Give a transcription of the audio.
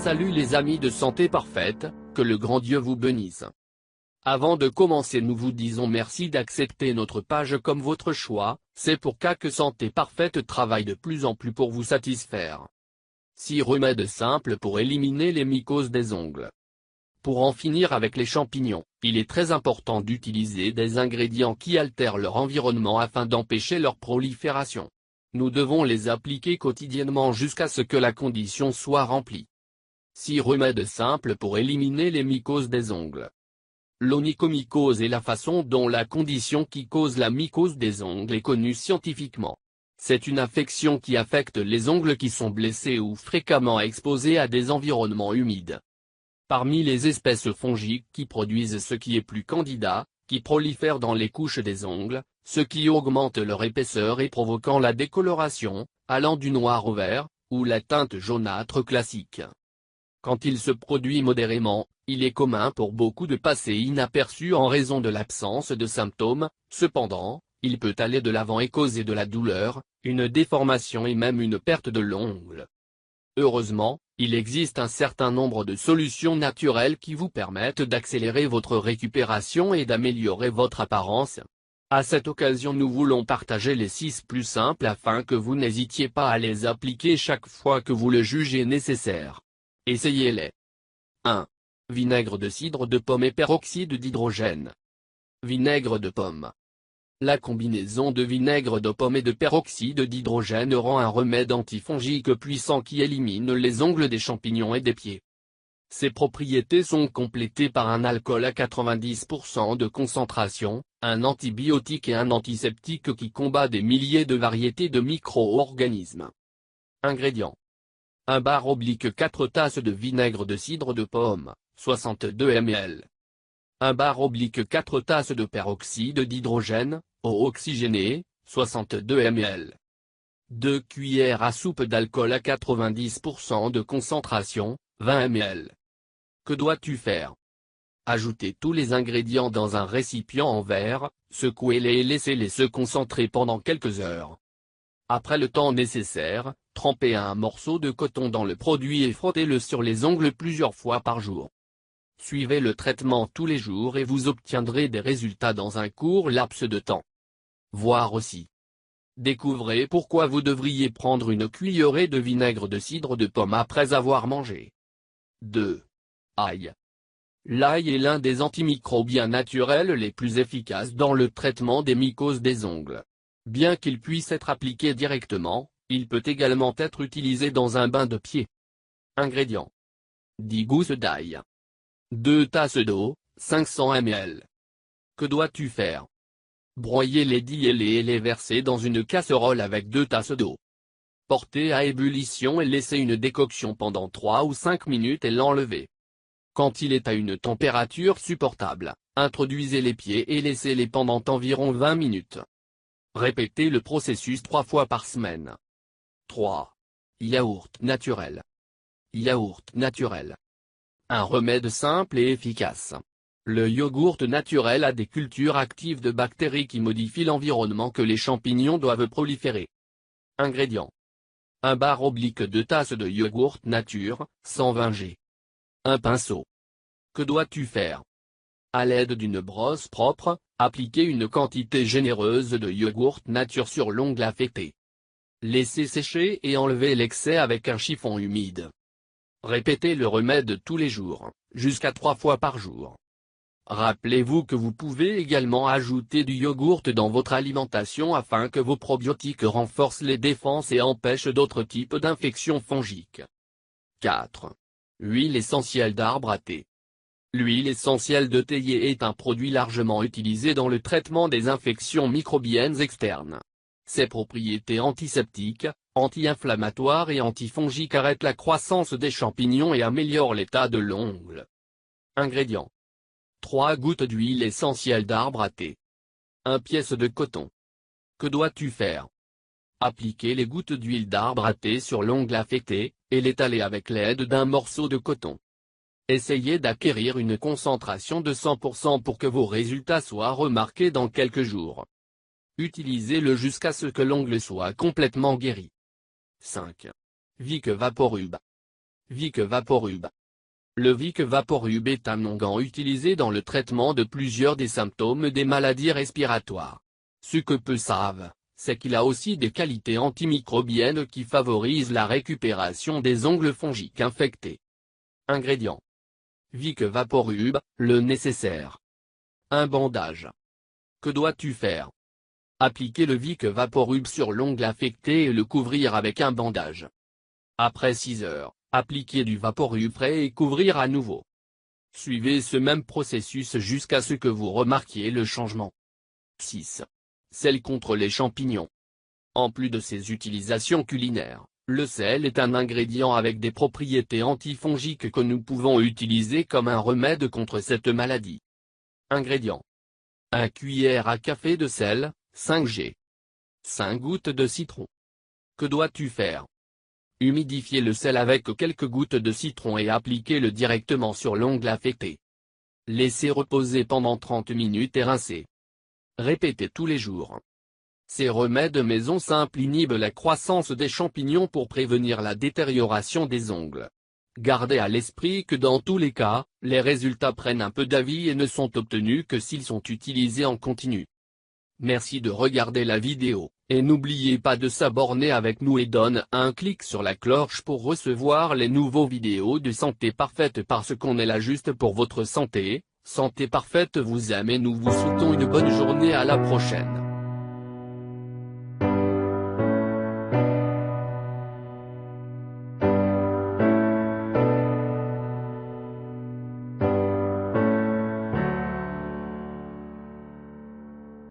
Salut les amis de Santé Parfaite, que le grand Dieu vous bénisse. Avant de commencer, nous vous disons merci d'accepter notre page comme votre choix, c'est pour que Santé Parfaite travaille de plus en plus pour vous satisfaire. 6 remèdes simples pour éliminer les mycoses des ongles. Pour en finir avec les champignons, il est très important d'utiliser des ingrédients qui altèrent leur environnement afin d'empêcher leur prolifération. Nous devons les appliquer quotidiennement jusqu'à ce que la condition soit remplie. 6 remèdes simples pour éliminer les mycoses des ongles. L'onychomycose est la façon dont la condition qui cause la mycose des ongles est connue scientifiquement. C'est une affection qui affecte les ongles qui sont blessés ou fréquemment exposés à des environnements humides. Parmi les espèces fongiques qui produisent ce qui est plus candida, qui prolifèrent dans les couches des ongles, ce qui augmente leur épaisseur et provoquant la décoloration, allant du noir au vert, ou la teinte jaunâtre classique. Quand il se produit modérément, il est commun pour beaucoup de passer inaperçu en raison de l'absence de symptômes, cependant, il peut aller de l'avant et causer de la douleur, une déformation et même une perte de l'ongle. Heureusement, il existe un certain nombre de solutions naturelles qui vous permettent d'accélérer votre récupération et d'améliorer votre apparence. À cette occasion, nous voulons partager les 6 plus simples afin que vous n'hésitiez pas à les appliquer chaque fois que vous le jugez nécessaire. Essayez-les. 1. Vinaigre de cidre de pomme et peroxyde d'hydrogène. Vinaigre de pomme. La combinaison de vinaigre de pomme et de peroxyde d'hydrogène rend un remède antifongique puissant qui élimine les ongles des champignons et des pieds. Ses propriétés sont complétées par un alcool à 90% de concentration, un antibiotique et un antiseptique qui combat des milliers de variétés de micro-organismes. Ingrédients. 1 bar/4 tasses de vinaigre de cidre de pomme, 62 ml. 1 bar/4 tasses de peroxyde d'hydrogène, eau oxygénée, 62 ml. 2 cuillères à soupe d'alcool à 90% de concentration, 20 ml. Que dois-tu faire? Ajoutez tous les ingrédients dans un récipient en verre, secouez-les et laissez-les se concentrer pendant quelques heures. Après le temps nécessaire, trempez un morceau de coton dans le produit et frottez-le sur les ongles plusieurs fois par jour. Suivez le traitement tous les jours et vous obtiendrez des résultats dans un court laps de temps. Voir aussi. Découvrez pourquoi vous devriez prendre une cuillerée de vinaigre de cidre de pomme après avoir mangé. 2. Ail. L'ail est l'un des antimicrobiens naturels les plus efficaces dans le traitement des mycoses des ongles. Bien qu'il puisse être appliqué directement, il peut également être utilisé dans un bain de pied. Ingrédients. 10 gousses d'ail. 2 tasses d'eau, 500 ml. Que dois-tu faire? Broyer les 10 et les verser dans une casserole avec 2 tasses d'eau. Porter à ébullition et laisser une décoction pendant 3 ou 5 minutes et l'enlever. Quand il est à une température supportable, introduisez les pieds et laissez-les pendant environ 20 minutes. Répétez le processus 3 fois par semaine. 3. Yaourt naturel. Yaourt naturel. Un remède simple et efficace. Le yogourt naturel a des cultures actives de bactéries qui modifient l'environnement que les champignons doivent proliférer. Ingrédients. 1 bar/2 tasses de yogourt nature, 120 g. Un pinceau. Que dois-tu faire? À l'aide d'une brosse propre, appliquez une quantité généreuse de yogourt nature sur l'ongle affecté. Laissez sécher et enlevez l'excès avec un chiffon humide. Répétez le remède tous les jours, jusqu'à 3 fois par jour. Rappelez-vous que vous pouvez également ajouter du yogourt dans votre alimentation afin que vos probiotiques renforcent les défenses et empêchent d'autres types d'infections fongiques. 4. Huile essentielle d'arbre à thé. L'huile essentielle de théier est un produit largement utilisé dans le traitement des infections microbiennes externes. Ses propriétés antiseptiques, anti-inflammatoires et antifongiques arrêtent la croissance des champignons et améliorent l'état de l'ongle. Ingrédients. 3 gouttes d'huile essentielle d'arbre à thé. 1 pièce de coton. Que dois-tu faire? Appliquez les gouttes d'huile d'arbre à thé sur l'ongle affecté, et l'étaler avec l'aide d'un morceau de coton. Essayez d'acquérir une concentration de 100% pour que vos résultats soient remarqués dans quelques jours. Utilisez-le jusqu'à ce que l'ongle soit complètement guéri. 5. Vic Vaporub. Vic Vaporub. Le Vic Vaporub est un onguent utilisé dans le traitement de plusieurs des symptômes des maladies respiratoires. Ce que peu savent, c'est qu'il a aussi des qualités antimicrobiennes qui favorisent la récupération des ongles fongiques infectés. Ingrédients. Vic Vaporub, le nécessaire. Un bandage. Que dois-tu faire? Appliquer le Vic Vaporub sur l'ongle affecté et le couvrir avec un bandage. Après 6 heures, appliquer du Vaporub frais et couvrir à nouveau. Suivez ce même processus jusqu'à ce que vous remarquiez le changement. 6. Sel contre les champignons. En plus de ses utilisations culinaires, le sel est un ingrédient avec des propriétés antifongiques que nous pouvons utiliser comme un remède contre cette maladie. Ingrédients. 1 cuillère à café de sel, 5 g. 5 gouttes de citron. Que dois-tu faire? Humidifier le sel avec quelques gouttes de citron et appliquer-le directement sur l'ongle affecté. Laissez reposer pendant 30 minutes et rincer. Répétez tous les jours. Ces remèdes maison simples inhibent la croissance des champignons pour prévenir la détérioration des ongles. Gardez à l'esprit que dans tous les cas, les résultats prennent un peu d'avis et ne sont obtenus que s'ils sont utilisés en continu. Merci de regarder la vidéo, et n'oubliez pas de s'abonner avec nous et donne un clic sur la cloche pour recevoir les nouveaux vidéos de Santé Parfaite parce qu'on est là juste pour votre santé. Santé Parfaite vous aime et nous vous souhaitons une bonne journée, à la prochaine.